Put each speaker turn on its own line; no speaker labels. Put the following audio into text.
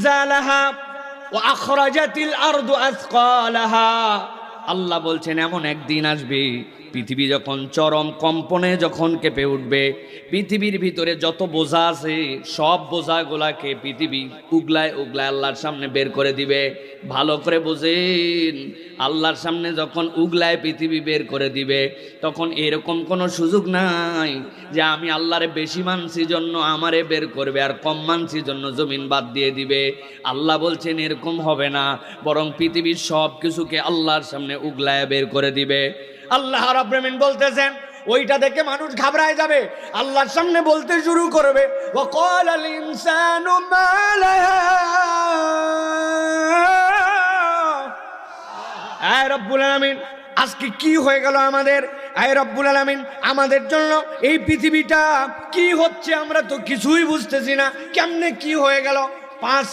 জিলজালাহা ওয়া আখরাজাতিল আরদু আসকালাহা। আল্লাহ বলছেন এমন একদিন আসবে পৃথিবী যখন চরম কম্পনে যখন কেঁপে উঠবে, পৃথিবীর ভিতরে যত বোঝা আছে সব বোঝাগুলাকে পৃথিবী উগলায় উগলায় আল্লাহর সামনে বের করে দিবে। ভালো করে বোঝেন, আল্লাহর সামনে যখন উগলায় পৃথিবী বের করে দিবে তখন এরকম কোনো সুযোগ নাই যে আমি আল্লাহরে বেশি মানছি জন্য আমারে বের করবে আর কম মানছি জন্য জমিন বাদ দিয়ে দিবে। আল্লাহ বলছেন এরকম হবে না, বরং পৃথিবীর সব কিছুকে আল্লাহর সামনে উগলায় বের করে দিবে। আল্লাহ রাব্বুল আলামিন বলতেছেন ওইটা দেখে মানুষ ঘাবড়ায় যাবে, আল্লাহর সামনে বলতে শুরু করবে ওয়া ক্বালাল ইনসানু মা লাহা। আয় রব্বুল আলামিন আজকে কি হয়ে গেল আমাদের? আয় রব্বুল আলামিন আমাদের জন্য এই পৃথিবীটা কি হচ্ছে আমরা তো কিছুই বুঝতেছি না, কেমনে কি হয়ে গেল। 5